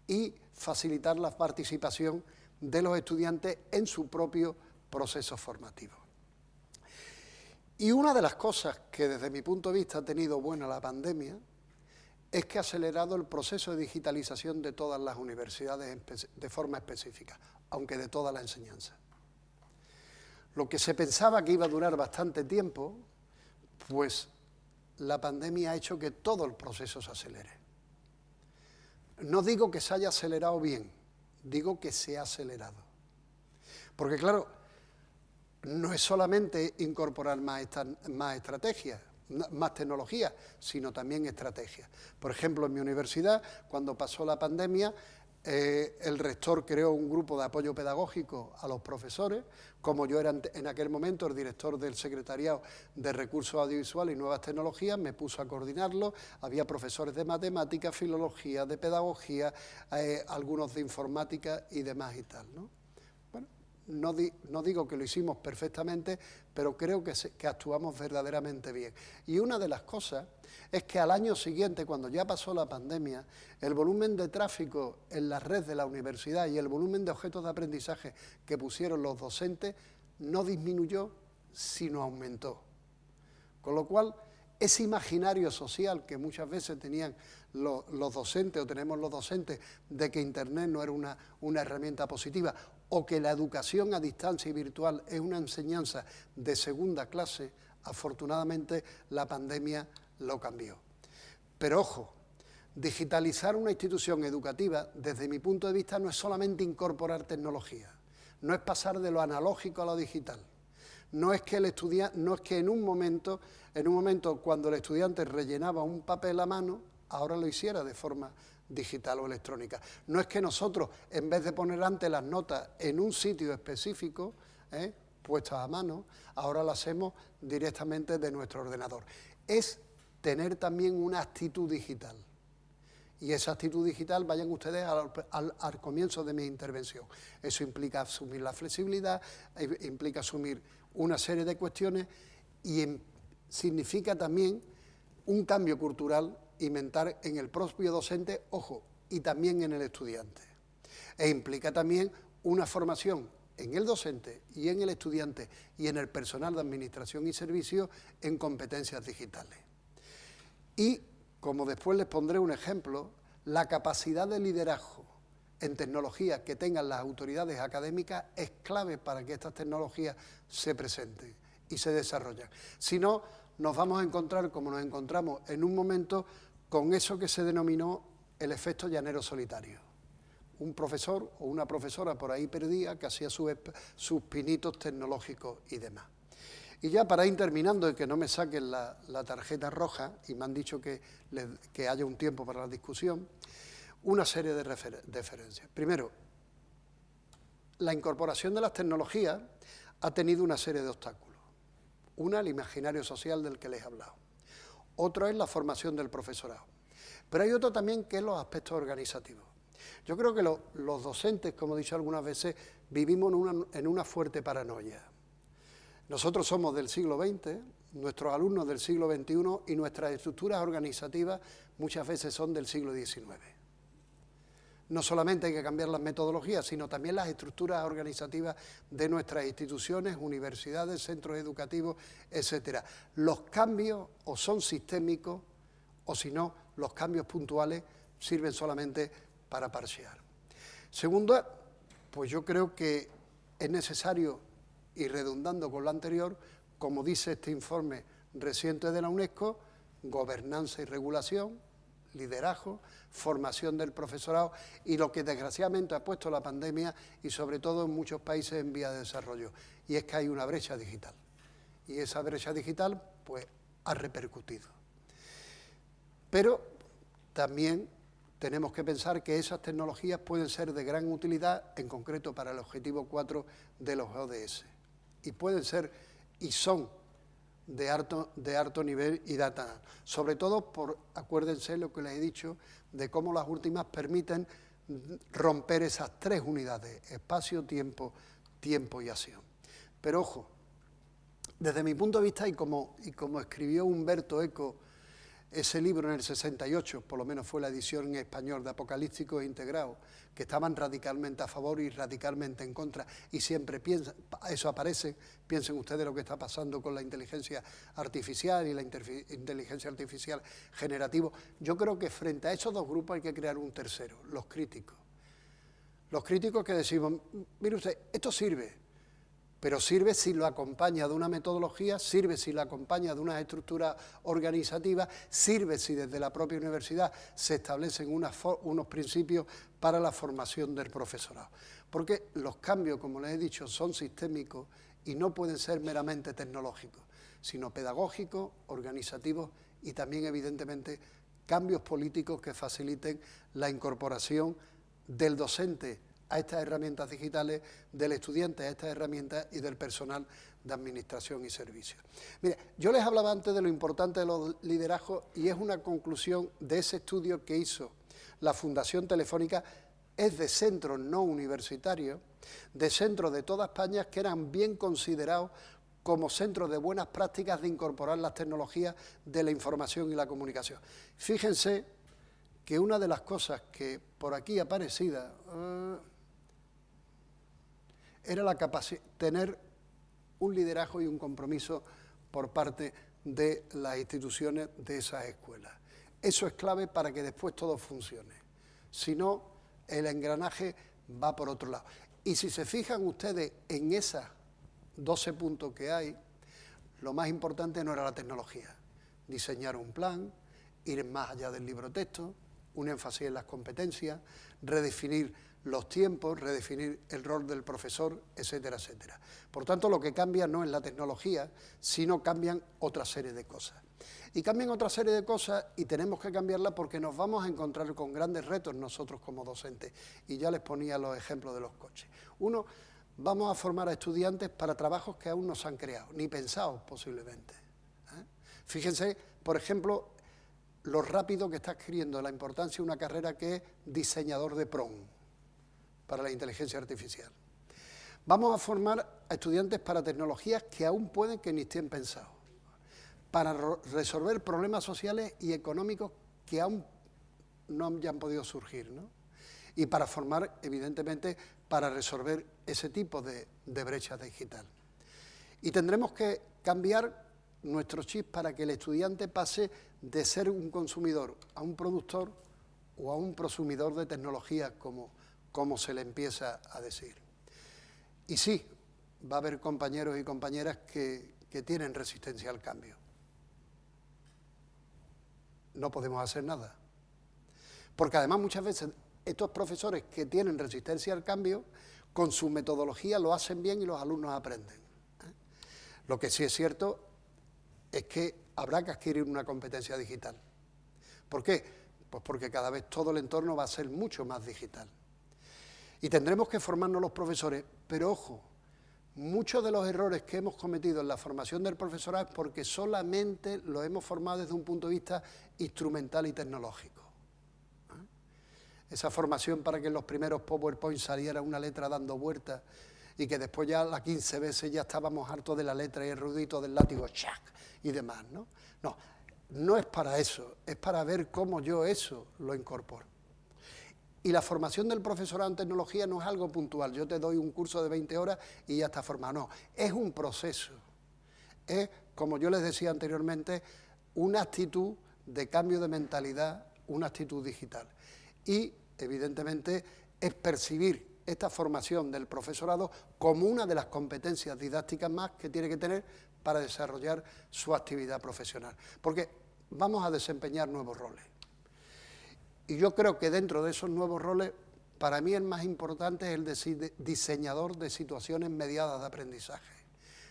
y facilitar la participación de los estudiantes en su propio proceso formativo. Y una de las cosas que desde mi punto de vista ha tenido buena la pandemia es que ha acelerado el proceso de digitalización de todas las universidades de forma específica, aunque de toda la enseñanza. Lo que se pensaba que iba a durar bastante tiempo, pues la pandemia ha hecho que todo el proceso se acelere. No digo que se haya acelerado bien, digo que se ha acelerado. Porque claro, no es solamente incorporar más estrategias, más tecnologías, sino también estrategias. Por ejemplo, en mi universidad, cuando pasó la pandemia, el rector creó un grupo de apoyo pedagógico a los profesores. Como yo era en aquel momento el director del Secretariado de Recursos Audiovisuales y Nuevas Tecnologías, me puso a coordinarlo. Había profesores de matemáticas, filología, de pedagogía, algunos de informática y demás y tal, ¿no? No digo que lo hicimos perfectamente, pero creo que actuamos verdaderamente bien. Y una de las cosas es que al año siguiente, cuando ya pasó la pandemia, el volumen de tráfico en la red de la universidad y el volumen de objetos de aprendizaje que pusieron los docentes no disminuyó, sino aumentó. Con lo cual, ese imaginario social que muchas veces tenían los docentes o tenemos los docentes de que Internet no era una herramienta positiva o que la educación a distancia y virtual es una enseñanza de segunda clase, afortunadamente la pandemia lo cambió. Pero ojo, digitalizar una institución educativa, desde mi punto de vista, no es solamente incorporar tecnología, no es pasar de lo analógico a lo digital. No es que en un momento cuando el estudiante rellenaba un papel a mano, ahora lo hiciera de forma digital o electrónica. No es que nosotros, en vez de poner antes las notas en un sitio específico, puestas a mano, ahora lo hacemos directamente de nuestro ordenador. Es tener también una actitud digital. Y esa actitud digital, vayan ustedes al comienzo de mi intervención. Eso implica asumir la flexibilidad, implica asumir una serie de cuestiones y significa también un cambio cultural y mental en el propio docente, ojo, y también en el estudiante. E implica también una formación en el docente y en el estudiante y en el personal de administración y servicios en competencias digitales. Y, como después les pondré un ejemplo, la capacidad de liderazgo en tecnología que tengan las autoridades académicas es clave para que estas tecnologías se presenten y se desarrollen. Si no, nos vamos a encontrar, como nos encontramos en un momento, con eso que se denominó el efecto llanero solitario. Un profesor o una profesora por ahí perdida que hacía sus pinitos tecnológicos y demás. Y ya para ir terminando y que no me saquen la tarjeta roja, y me han dicho que haya un tiempo para la discusión, una serie de referencias. Primero, la incorporación de las tecnologías ha tenido una serie de obstáculos. Una, el imaginario social del que les he hablado. Otro es la formación del profesorado. Pero hay otro también que es los aspectos organizativos. Yo creo que los docentes, como he dicho algunas veces, vivimos en una fuerte paranoia. Nosotros somos del siglo XX, nuestros alumnos del siglo XXI y nuestras estructuras organizativas muchas veces son del siglo XIX. No solamente hay que cambiar las metodologías, sino también las estructuras organizativas de nuestras instituciones, universidades, centros educativos, etcétera. Los cambios o son sistémicos o si no, los cambios puntuales sirven solamente para parchear. Segundo, pues yo creo que es necesario, y redundando con lo anterior, como dice este informe reciente de la UNESCO, gobernanza y regulación, liderazgo, formación del profesorado y lo que desgraciadamente ha puesto la pandemia y sobre todo en muchos países en vía de desarrollo, y es que hay una brecha digital. Y esa brecha digital pues ha repercutido. Pero también tenemos que pensar que esas tecnologías pueden ser de gran utilidad, en concreto para el objetivo 4 de los ODS. Y pueden ser y son de alto nivel y data. Sobre todo por, acuérdense lo que les he dicho, de cómo las últimas permiten romper esas tres unidades, espacio, tiempo y acción. Pero ojo, desde mi punto de vista y como escribió Humberto Eco, ese libro en el 68, por lo menos fue la edición en español de Apocalípticos Integrados, que estaban radicalmente a favor y radicalmente en contra, y siempre piensan, eso aparece, piensen ustedes lo que está pasando con la inteligencia artificial y la inteligencia artificial generativa. Yo creo que frente a esos dos grupos hay que crear un tercero, los críticos. Los críticos que decimos, mire usted, esto sirve, pero sirve si lo acompaña de una metodología, sirve si lo acompaña de una estructura organizativa, sirve si desde la propia universidad se establecen unos principios para la formación del profesorado. Porque los cambios, como les he dicho, son sistémicos y no pueden ser meramente tecnológicos, sino pedagógicos, organizativos y también, evidentemente, cambios políticos que faciliten la incorporación del docente a estas herramientas digitales, del estudiante a estas herramientas y del personal de administración y servicios. Mire, yo les hablaba antes de lo importante de los liderazgos y es una conclusión de ese estudio que hizo la Fundación Telefónica, es de centros no universitarios, de centros de toda España que eran bien considerados como centros de buenas prácticas de incorporar las tecnologías de la información y la comunicación. Fíjense que una de las cosas que por aquí aparecida era la capacidad, tener un liderazgo y un compromiso por parte de las instituciones de esas escuelas. Eso es clave para que después todo funcione. Si no, el engranaje va por otro lado. Y si se fijan ustedes en esas 12 puntos que hay, lo más importante no era la tecnología. Diseñar un plan, ir más allá del libro texto, un énfasis en las competencias, redefinir los tiempos, redefinir el rol del profesor, etcétera, etcétera. Por tanto, lo que cambia no es la tecnología, sino cambian otra serie de cosas. Y cambian otra serie de cosas y tenemos que cambiarla porque nos vamos a encontrar con grandes retos nosotros como docentes. Y ya les ponía los ejemplos de los coches. Uno, vamos a formar a estudiantes para trabajos que aún no se han creado, ni pensados posiblemente. Fíjense, por ejemplo, lo rápido que está adquiriendo la importancia de una carrera que es diseñador de PROM para la inteligencia artificial. Vamos a formar a estudiantes para tecnologías que aún pueden que ni estén pensados, para resolver problemas sociales y económicos que aún no han podido surgir, ¿no? Y para formar, evidentemente, para resolver ese tipo de brecha digital. Y tendremos que cambiar nuestro chip para que el estudiante pase de ser un consumidor a un productor o a un prosumidor de tecnología, como se le empieza a decir. Y sí, va a haber compañeros y compañeras que tienen resistencia al cambio. No podemos hacer nada. Porque además muchas veces estos profesores que tienen resistencia al cambio, con su metodología lo hacen bien y los alumnos aprenden. Lo que sí es cierto es que habrá que adquirir una competencia digital. ¿Por qué? Pues porque cada vez todo el entorno va a ser mucho más digital. Y tendremos que formarnos los profesores, pero ojo, muchos de los errores que hemos cometido en la formación del profesorado es porque solamente lo hemos formado desde un punto de vista instrumental y tecnológico. Esa formación para que en los primeros PowerPoint saliera una letra dando vueltas y que después ya las 15 veces ya estábamos hartos de la letra y el ruidito del látigo, ¡chac! Y demás, ¿no? No es para eso, es para ver cómo yo eso lo incorporo. Y la formación del profesorado en tecnología no es algo puntual. Yo te doy un curso de 20 horas y ya está formado. No, es un proceso. Es, como yo les decía anteriormente, una actitud de cambio de mentalidad, una actitud digital. Y, evidentemente, es percibir esta formación del profesorado como una de las competencias didácticas más que tiene que tener para desarrollar su actividad profesional. Porque vamos a desempeñar nuevos roles. Y yo creo que dentro de esos nuevos roles, para mí el más importante es el de diseñador de situaciones mediadas de aprendizaje.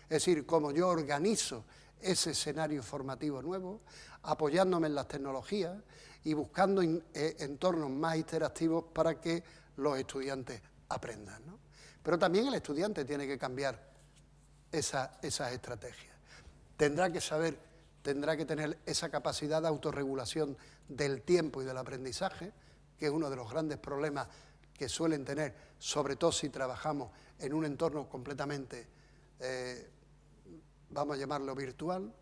Es decir, cómo yo organizo ese escenario formativo nuevo, apoyándome en las tecnologías y buscando entornos más interactivos para que los estudiantes aprendan, ¿no? Pero también el estudiante tiene que cambiar esas estrategias. Tendrá que saber, tendrá que tener esa capacidad de autorregulación del tiempo y del aprendizaje, que es uno de los grandes problemas que suelen tener, sobre todo si trabajamos en un entorno completamente, vamos a llamarlo virtual.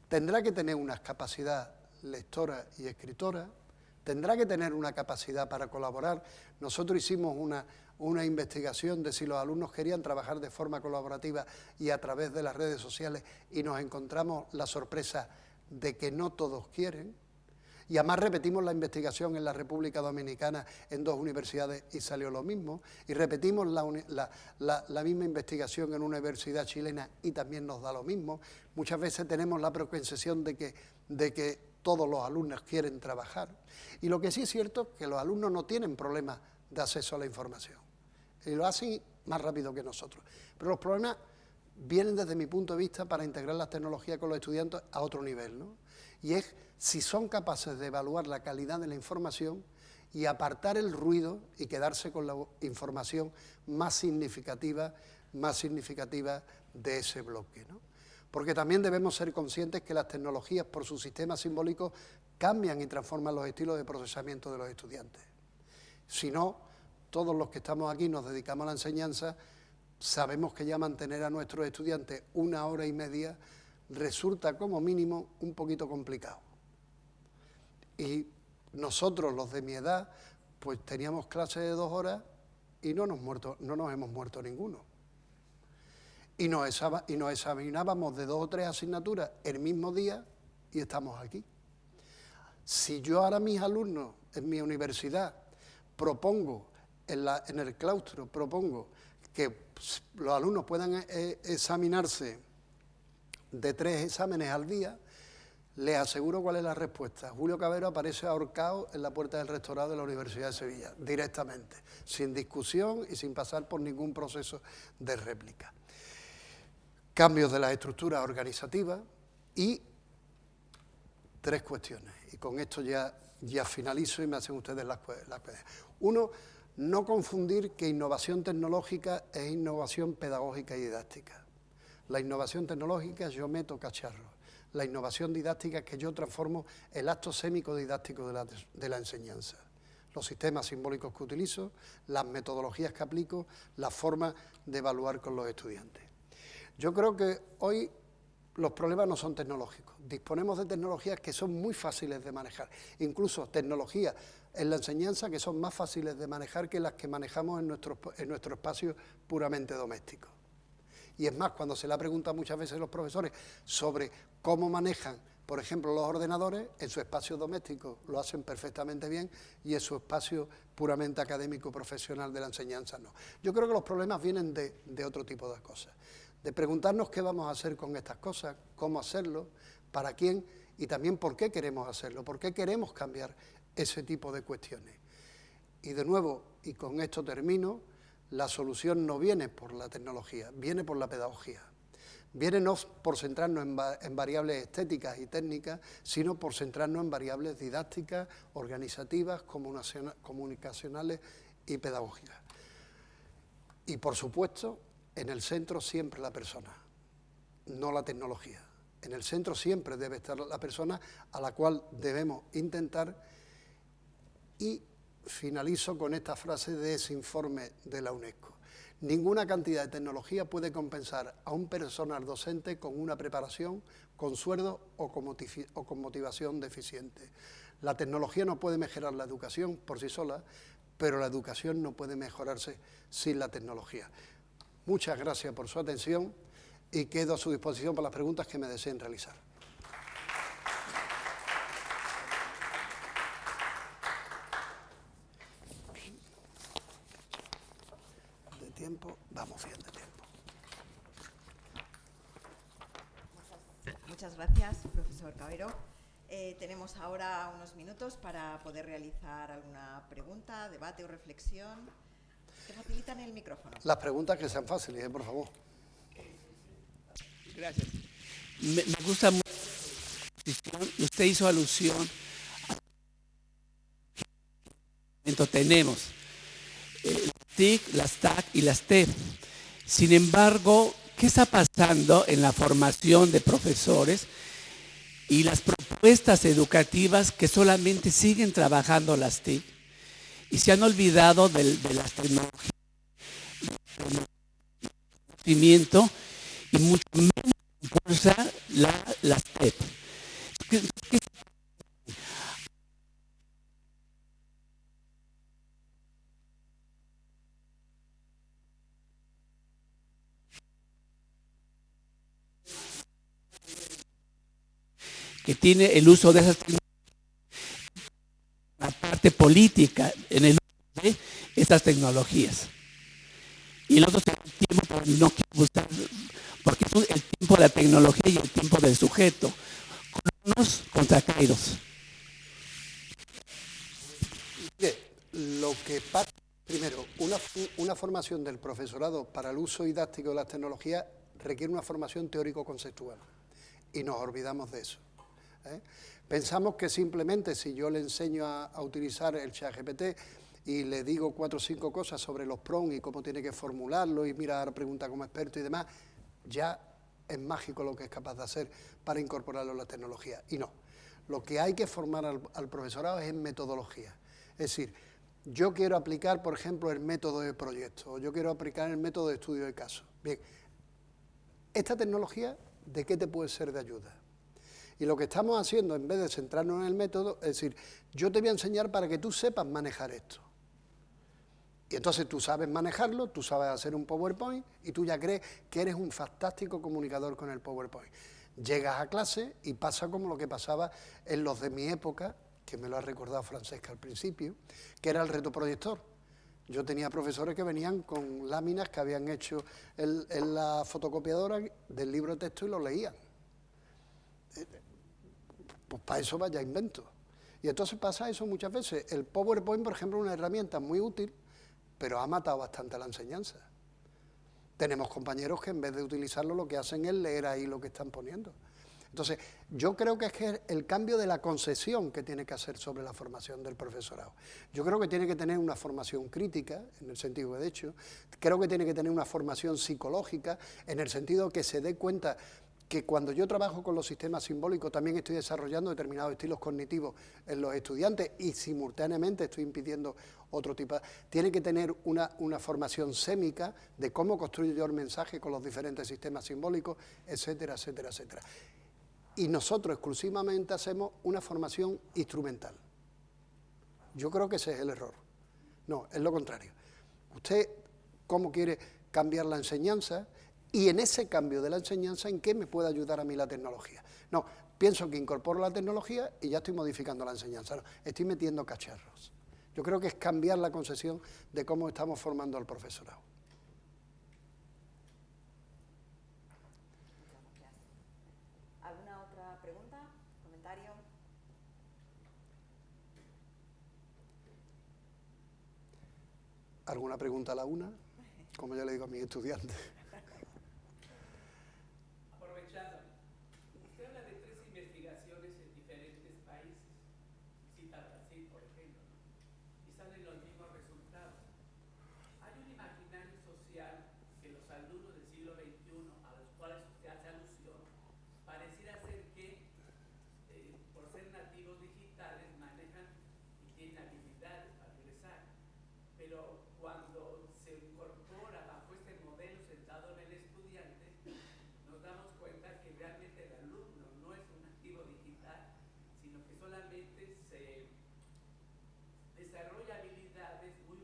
Tendrá que tener una capacidad lectora y escritora, tendrá que tener una capacidad para colaborar. Nosotros hicimos una investigación de si los alumnos querían trabajar de forma colaborativa y a través de las redes sociales, y nos encontramos la sorpresa de que no todos quieren. Y además repetimos la investigación en la República Dominicana en 2 universidades y salió lo mismo. Y repetimos la misma investigación en una universidad chilena y también nos da lo mismo. Muchas veces tenemos la preconcepción de que todos los alumnos quieren trabajar. Y lo que sí es cierto es que los alumnos no tienen problemas de acceso a la información. Y lo hacen más rápido que nosotros. Pero los problemas vienen desde mi punto de vista para integrar las tecnologías con los estudiantes a otro nivel, ¿no? Y es si son capaces de evaluar la calidad de la información y apartar el ruido y quedarse con la información más significativa de ese bloque, ¿no? Porque también debemos ser conscientes que las tecnologías, por su sistema simbólico, cambian y transforman los estilos de procesamiento de los estudiantes. Si no, todos los que estamos aquí nos dedicamos a la enseñanza, sabemos que ya mantener a nuestros estudiantes 1 hora y media resulta como mínimo un poquito complicado. Y nosotros, los de mi edad, pues teníamos clases de 2 horas y no nos hemos muerto ninguno. Y nos examinábamos de 2 o 3 asignaturas el mismo día y estamos aquí. Si yo ahora a mis alumnos en mi universidad propongo, en el claustro propongo que los alumnos puedan examinarse de 3 exámenes al día, les aseguro cuál es la respuesta. Julio Cabero aparece ahorcado en la puerta del rectorado de la Universidad de Sevilla, directamente, sin discusión y sin pasar por ningún proceso de réplica. Cambios de las estructuras organizativas y 3 cuestiones. Y con esto ya finalizo y me hacen ustedes las cuestiones. 1, no confundir que innovación tecnológica es innovación pedagógica y didáctica. La innovación tecnológica es yo meto cacharros. La innovación didáctica es que yo transformo el acto sémico-didáctico de la enseñanza. Los sistemas simbólicos que utilizo, las metodologías que aplico, la forma de evaluar con los estudiantes. Yo creo que hoy los problemas no son tecnológicos. Disponemos de tecnologías que son muy fáciles de manejar. Incluso tecnologías en la enseñanza que son más fáciles de manejar que las que manejamos en nuestro espacio puramente doméstico. Y es más, cuando se le ha preguntado muchas veces a los profesores sobre cómo manejan, por ejemplo, los ordenadores, en su espacio doméstico lo hacen perfectamente bien y en su espacio puramente académico profesional de la enseñanza no. Yo creo que los problemas vienen de otro tipo de cosas, de preguntarnos qué vamos a hacer con estas cosas, cómo hacerlo, para quién y también por qué queremos hacerlo, por qué queremos cambiar ese tipo de cuestiones. Y de nuevo, y con esto termino, la solución no viene por la tecnología, viene por la pedagogía. Viene no por centrarnos en variables estéticas y técnicas, sino por centrarnos en variables didácticas, organizativas, comunicacionales y pedagógicas. Y por supuesto, en el centro siempre la persona, no la tecnología. En el centro siempre debe estar la persona a la cual debemos intentar. Y finalizo con esta frase de ese informe de la UNESCO. Ninguna cantidad de tecnología puede compensar a un personal docente con una preparación, con sueldo o con motivación deficiente. La tecnología no puede mejorar la educación por sí sola, pero la educación no puede mejorarse sin la tecnología. Muchas gracias por su atención y quedo a su disposición para las preguntas que me deseen realizar. De tiempo, vamos bien de tiempo. Muchas gracias, profesor Cabero. Tenemos ahora unos minutos para poder realizar alguna pregunta, debate o reflexión. ¿Te facilitan el micrófono? Las preguntas que sean fáciles, por favor. Gracias. Me gusta mucho. Usted hizo alusión a tenemos las TIC, las TAC y las TEP. Sin embargo, ¿qué está pasando en la formación de profesores y las propuestas educativas que solamente siguen trabajando las TIC y se han olvidado de las tecnologías, y mucho menos impulsa las TEP? Que tiene el uso de esas tecnologías, la parte política en el uso de estas tecnologías. Y nosotros tenemos tiempo, pero no quiero buscar, porque es el tiempo de la tecnología y el tiempo del sujeto. Cronos contra Kairos. Lo que pasa, primero, una formación del profesorado para el uso didáctico de las tecnologías requiere una formación teórico-conceptual y nos olvidamos de eso. Pensamos que simplemente si yo le enseño a utilizar el ChatGPT y le digo 4 o 5 cosas sobre los prompts y cómo tiene que formularlo y mirar preguntas como experto y demás, ya es mágico lo que es capaz de hacer para incorporarlo a la tecnología. Y no, lo que hay que formar al profesorado es en metodología. Es decir, yo quiero aplicar, por ejemplo, el método de proyecto, o yo quiero aplicar el método de estudio de caso. Bien, esta tecnología, ¿de qué te puede ser de ayuda? Y lo que estamos haciendo, en vez de centrarnos en el método, es decir, yo te voy a enseñar para que tú sepas manejar esto. Y entonces tú sabes manejarlo, tú sabes hacer un PowerPoint y tú ya crees que eres un fantástico comunicador con el PowerPoint. Llegas a clase y pasa como lo que pasaba en los de mi época, que me lo ha recordado Francesca al principio, que era el retroproyector. Yo tenía profesores que venían con láminas que habían hecho en la fotocopiadora del libro de texto y lo leían. Pues para eso vaya invento. Y entonces pasa eso muchas veces. El PowerPoint, por ejemplo, es una herramienta muy útil, pero ha matado bastante la enseñanza. Tenemos compañeros que en vez de utilizarlo lo que hacen es leer ahí lo que están poniendo. Entonces, yo creo que es que el cambio de la concepción que tiene que hacer sobre la formación del profesorado. Yo creo que tiene que tener una formación crítica, en el sentido de hecho, creo que tiene que tener una formación psicológica, en el sentido que se dé cuenta que cuando yo trabajo con los sistemas simbólicos también estoy desarrollando determinados estilos cognitivos en los estudiantes y simultáneamente estoy impidiendo otro tipo. Tiene que tener una formación sémica de cómo construyo yo el mensaje con los diferentes sistemas simbólicos, etcétera, etcétera, etcétera. Y nosotros exclusivamente hacemos una formación instrumental. Yo creo que ese es el error. No, es lo contrario. Usted, ¿cómo quiere cambiar la enseñanza? Y en ese cambio de la enseñanza, ¿en qué me puede ayudar a mí la tecnología? No, pienso que incorporo la tecnología y ya estoy modificando la enseñanza. No, estoy metiendo cacharros. Yo creo que es cambiar la concepción de cómo estamos formando al profesorado. ¿Alguna otra pregunta? ¿Comentario? ¿Alguna pregunta a la una? Como yo le digo a mis estudiantes. desarrolla habilidades muy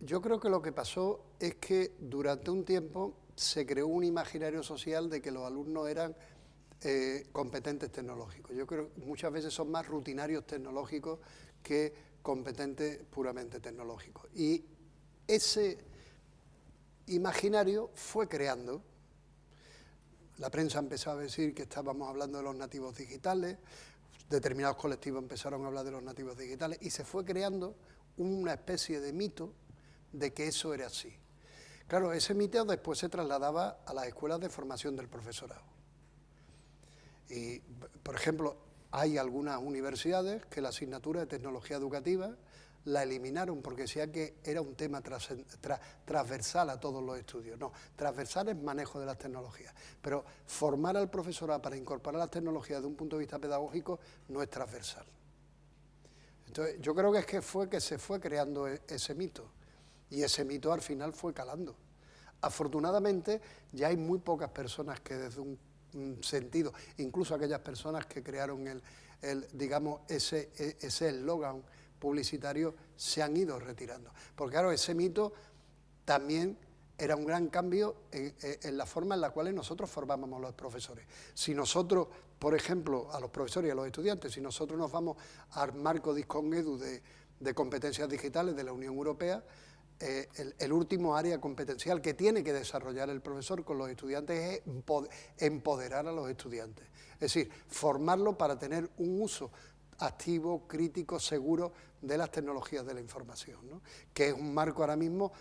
Yo creo que lo que pasó es que durante un tiempo se creó un imaginario social de que los alumnos eran competentes tecnológicos. Yo creo que muchas veces son más rutinarios tecnológicos que competentes puramente tecnológicos. Y ese imaginario fue creando. La prensa empezaba a decir que estábamos hablando de los nativos digitales, determinados colectivos empezaron a hablar de los nativos digitales y se fue creando una especie de mito de que eso era así. Claro, ese mito después se trasladaba a las escuelas de formación del profesorado. Y, por ejemplo, hay algunas universidades que la asignatura de tecnología educativa la eliminaron porque decía que era un tema transversal a todos los estudios. No, transversal es manejo de las tecnologías, pero formar al profesorado para incorporar las tecnologías desde un punto de vista pedagógico no es transversal. Entonces, yo creo que es que se fue creando ese mito, y ese mito al final fue calando. Afortunadamente, ya hay muy pocas personas que desde un sentido, incluso aquellas personas que crearon digamos, ese eslogan publicitario, se han ido retirando. Porque claro, ese mito también era un gran cambio en la forma en la cual nosotros formábamos a los profesores. Si nosotros, por ejemplo, a los profesores y a los estudiantes, si nosotros nos vamos al marco Discon-Edu de competencias digitales de la Unión Europea, el último área competencial que tiene que desarrollar el profesor con los estudiantes es empoderar a los estudiantes. Es decir, formarlos para tener un uso activo, crítico, seguro de las tecnologías de la información, ¿no? Que es un marco ahora mismo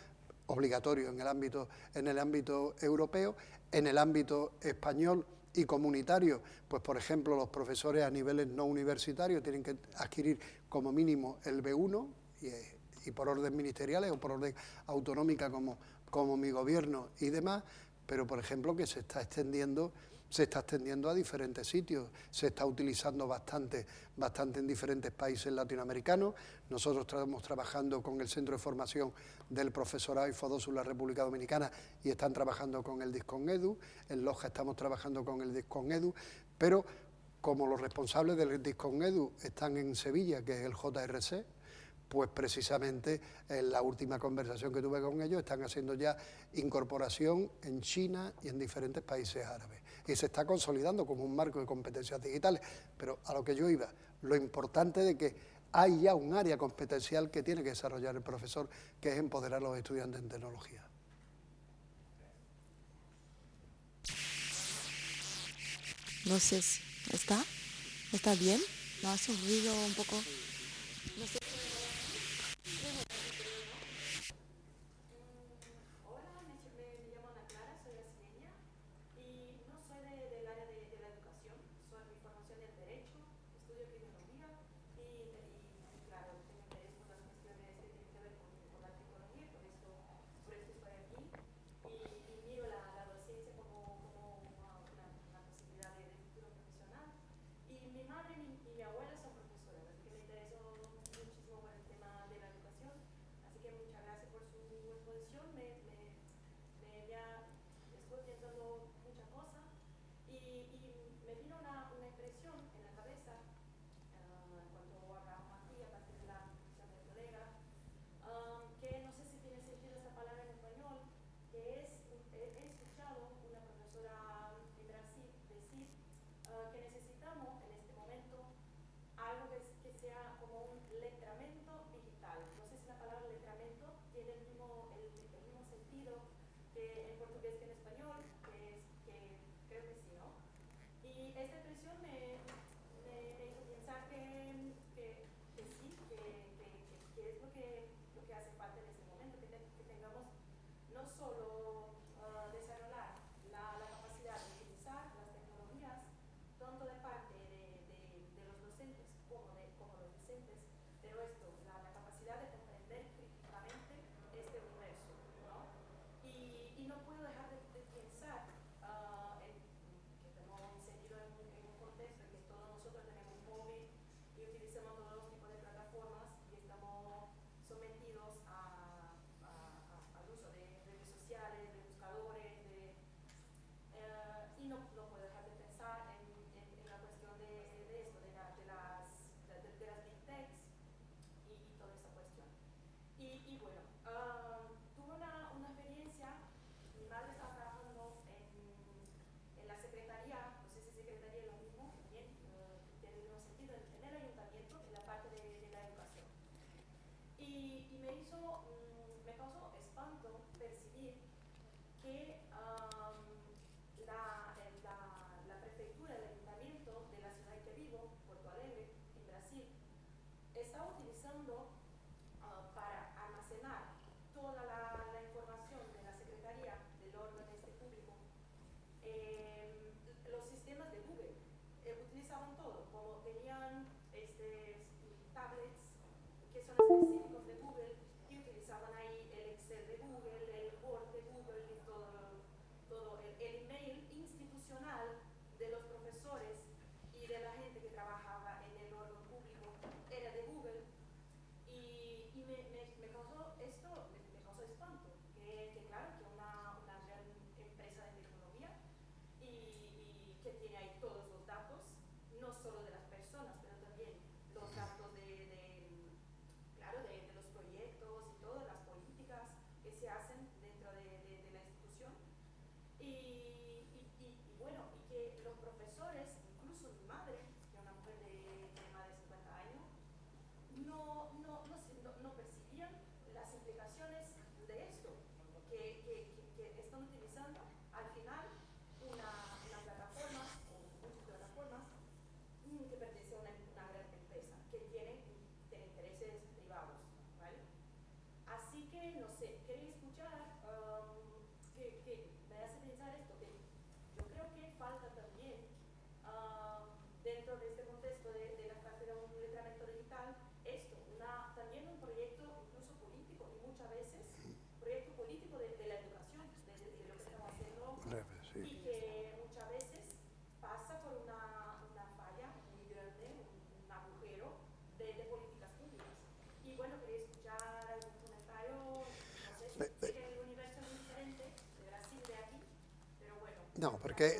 obligatorio en el ámbito europeo, en el ámbito español y comunitario, pues por ejemplo los profesores a niveles no universitarios tienen que adquirir como mínimo el B1 y por orden ministeriales o por orden autonómica como mi gobierno y demás, pero por ejemplo que se está extendiendo a diferentes sitios, se está utilizando bastante en diferentes países latinoamericanos. Nosotros estamos trabajando con el Centro de Formación del Profesorado y FODOSU en la República Dominicana y están trabajando con el Discon-Edu, en Loja estamos trabajando con el Discon-Edu, pero como los responsables del Discon-Edu están en Sevilla, que es el JRC, pues precisamente en la última conversación que tuve con ellos están haciendo ya incorporación en China y en diferentes países árabes. Y se está consolidando como un marco de competencias digitales. Pero a lo que yo iba, lo importante de que hay ya un área competencial que tiene que desarrollar el profesor, que es empoderar a los estudiantes en tecnología. No sé si ¿está bien? ¿No hace un ruido un poco? No sé. madre estaba trabajando en la secretaría, no sé si secretaría es lo mismo, también tiene el mismo sentido, en el ayuntamiento, en la parte de la educación. Y me causó espanto percibir que la prefectura, el ayuntamiento de la ciudad en que vivo, Porto Alegre, en Brasil, está utilizando para almacenar toda la información de la Secretaría del órgano público, los sistemas de Google. Utilizaban todo, como tenían tablets que son específicos de Google, y utilizaban ahí el Excel de Google, el Word de Google y todo el email institucional de los profesores y de la gente que trabajaba en el órgano público era de Google. Y me causó esto, me causó espanto, que claro, que una gran empresa de tecnología y que tiene ahí todos los datos, no solo de las personas, pero también los datos claro, de los proyectos y todas las políticas que se hacen dentro de la institución. Y bueno, y que los profesores, incluso mi madre, que es una mujer de más de 50 años, no percibían las implicaciones de esto, que están utilizando al final una plataforma o un conjunto de plataformas que pertenece a una gran empresa que tiene intereses privados, ¿vale? Así que, no sé, quería escuchar que me hace pensar esto, que yo creo que falta también dentro de este contexto de la clase de un letramento digital, esto, también un proyecto incluso político, y muchas veces proyecto político de la educación, de lo que estamos haciendo, Sí. y que muchas veces pasa por una falla muy grande, un agujero de políticas públicas. Y bueno, quería escuchar algún comentario, no sé, sé que el universo es muy diferente de Brasil de aquí, pero bueno. No, porque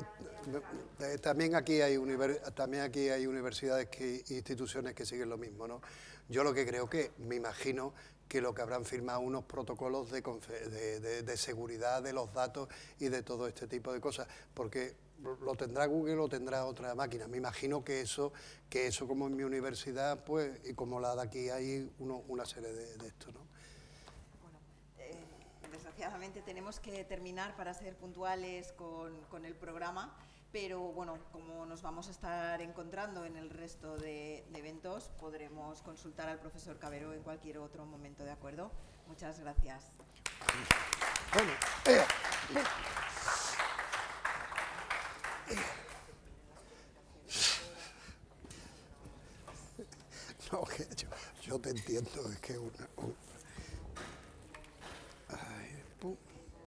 también aquí hay universidades instituciones que siguen lo mismo, ¿no? Yo lo que creo me imagino que lo que habrán firmado unos protocolos de seguridad de los datos y de todo este tipo de cosas, porque lo tendrá Google o tendrá otra máquina. Me imagino que eso como en mi universidad, pues, y como la de aquí, hay una serie de esto, ¿no? Bueno, desgraciadamente tenemos que terminar para ser puntuales con el programa, pero bueno, como nos vamos a estar encontrando en el resto de eventos, podremos consultar al profesor Cabero en cualquier otro momento, ¿de acuerdo? Muchas gracias. Bueno, no, que yo te entiendo, es que